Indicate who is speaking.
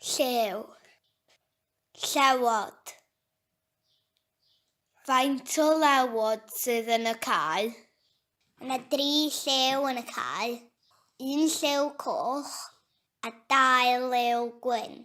Speaker 1: Llew. Llewod. Faint o lewod sydd yn y cae? Yna 3 llew yn y cae. 1 llew coch a 2 llew gwyn.